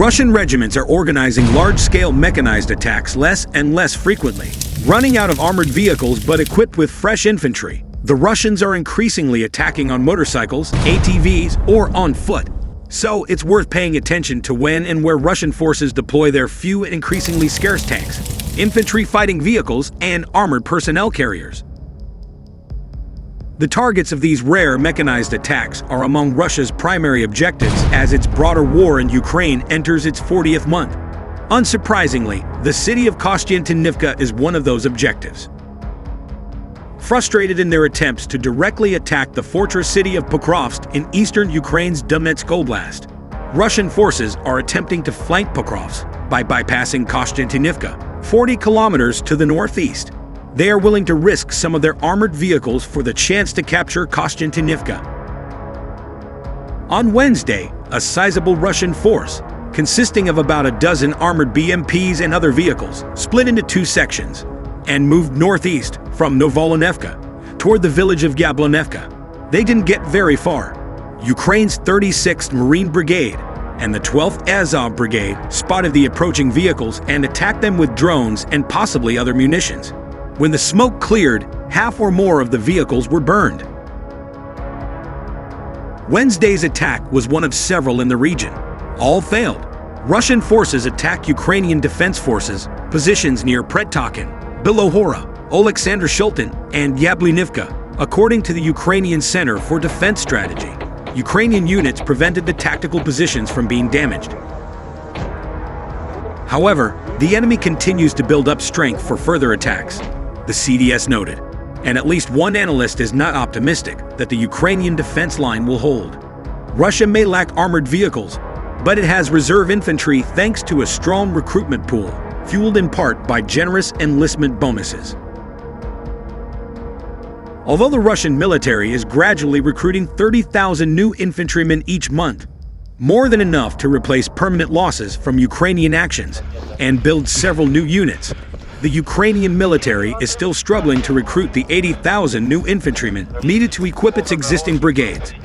Russian regiments are organizing large-scale mechanized attacks less and less frequently, running out of armored vehicles but equipped with fresh infantry. The Russians are increasingly attacking on motorcycles, ATVs, or on foot. So it's worth paying attention to when and where Russian forces deploy their few and increasingly scarce tanks, infantry fighting vehicles, and armored personnel carriers. The targets of these rare mechanized attacks are among Russia's primary objectives as its broader war in Ukraine enters its 40th month. Unsurprisingly, the city of Kostiantynivka is one of those objectives. Frustrated in their attempts to directly attack the fortress city of Pokrovsk in eastern Ukraine's Donetsk Oblast, Russian forces are attempting to flank Pokrovsk by bypassing Kostiantynivka, 40 kilometers to the northeast. They are willing to risk some of their armored vehicles for the chance to capture Kostiantynivka. On Wednesday, a sizable Russian force, consisting of about a dozen armored BMPs and other vehicles, split into two sections and moved northeast from Novolanevka toward the village of Yablonevka. They didn't get very far. Ukraine's 36th Marine Brigade and the 12th Azov Brigade spotted the approaching vehicles and attacked them with drones and possibly other munitions. When the smoke cleared, half or more of the vehicles were burned. Wednesday's attack was one of several in the region. All failed. Russian forces attacked Ukrainian defense forces positions near Predtokin, Bilohora, Oleksandr Shultin, and Yablonivka, according to the Ukrainian Center for Defense Strategy. Ukrainian units prevented the tactical positions from being damaged. However, the enemy continues to build up strength for further attacks, the CDS noted, and at least one analyst is not optimistic that the Ukrainian defense line will hold. Russia may lack armored vehicles, but it has reserve infantry thanks to a strong recruitment pool, fueled in part by generous enlistment bonuses. Although the Russian military is gradually recruiting 30,000 new infantrymen each month, more than enough to replace permanent losses from Ukrainian actions and build several new units, the Ukrainian military is still struggling to recruit the 80,000 new infantrymen needed to equip its existing brigades.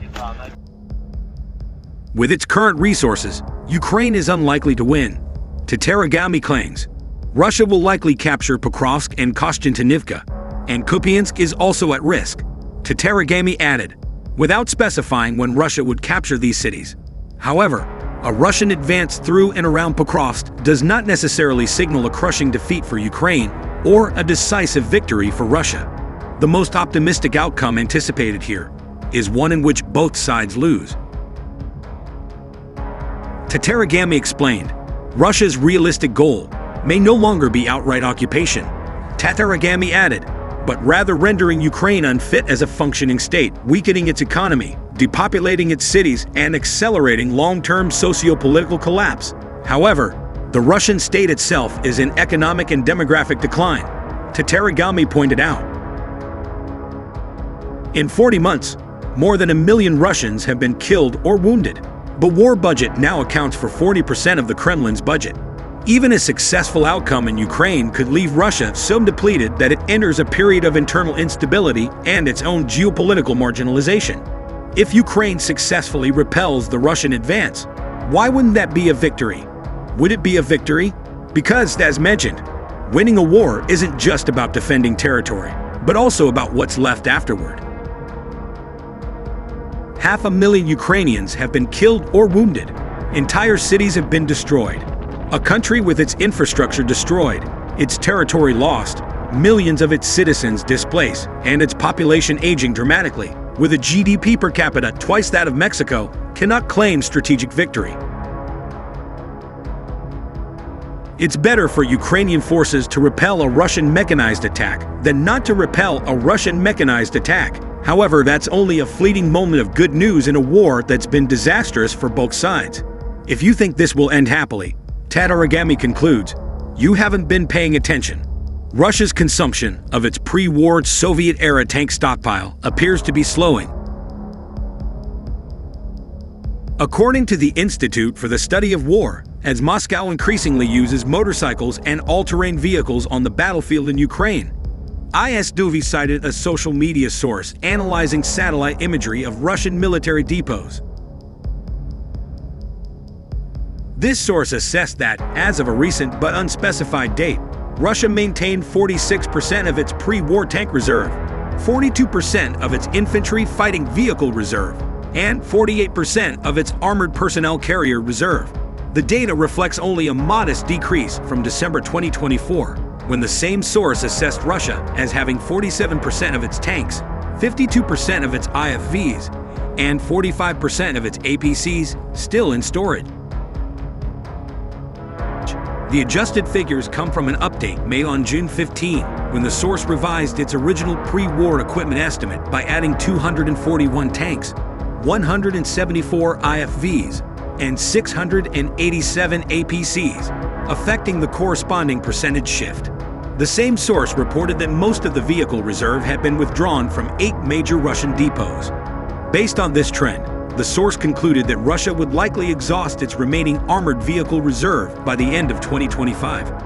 With its current resources, Ukraine is unlikely to win. Tataragami claims Russia will likely capture Pokrovsk and Kostiantynivka, and Kupiansk is also at risk, Tataragami added, without specifying when Russia would capture these cities. However, a Russian advance through and around Pokrovsk does not necessarily signal a crushing defeat for Ukraine or a decisive victory for Russia. The most optimistic outcome anticipated here is one in which both sides lose. Tataragami explained, Russia's realistic goal may no longer be outright occupation, Tataragami added, but rather rendering Ukraine unfit as a functioning state, weakening its economy, depopulating its cities, and accelerating long-term socio-political collapse. However, the Russian state itself is in economic and demographic decline, Tataragami pointed out. In 40 months, more than 1 million Russians have been killed or wounded. The war budget now accounts for 40% of the Kremlin's budget. Even a successful outcome in Ukraine could leave Russia so depleted that it enters a period of internal instability and its own geopolitical marginalization. If Ukraine successfully repels the Russian advance, why wouldn't that be a victory? Would it be a victory? Because, as mentioned, winning a war isn't just about defending territory, but also about what's left afterward. 500,000 Ukrainians have been killed or wounded. Entire cities have been destroyed. A country with its infrastructure destroyed, its territory lost, millions of its citizens displaced, and its population aging dramatically, with a GDP per capita twice that of Mexico, cannot claim strategic victory. It's better for Ukrainian forces to repel a Russian mechanized attack than not to repel a Russian mechanized attack. However, that's only a fleeting moment of good news in a war that's been disastrous for both sides. If you think this will end happily, Tataragami concludes, you haven't been paying attention. Russia's consumption of its pre-war Soviet-era tank stockpile appears to be slowing. According to the Institute for the Study of War, as Moscow increasingly uses motorcycles and all-terrain vehicles on the battlefield in Ukraine, ISDUV cited a social media source analyzing satellite imagery of Russian military depots. This source assessed that, as of a recent but unspecified date, Russia maintained 46% of its pre-war tank reserve, 42% of its infantry fighting vehicle reserve, and 48% of its armored personnel carrier reserve. The data reflects only a modest decrease from December 2024, when the same source assessed Russia as having 47% of its tanks, 52% of its IFVs, and 45% of its APCs still in storage. The adjusted figures come from an update made on June 15, when the source revised its original pre-war equipment estimate by adding 241 tanks, 174 IFVs, and 687 APCs, affecting the corresponding percentage shift. The same source reported that most of the vehicle reserve had been withdrawn from 8 major Russian depots. Based on this trend, the source concluded that Russia would likely exhaust its remaining armored vehicle reserve by the end of 2025.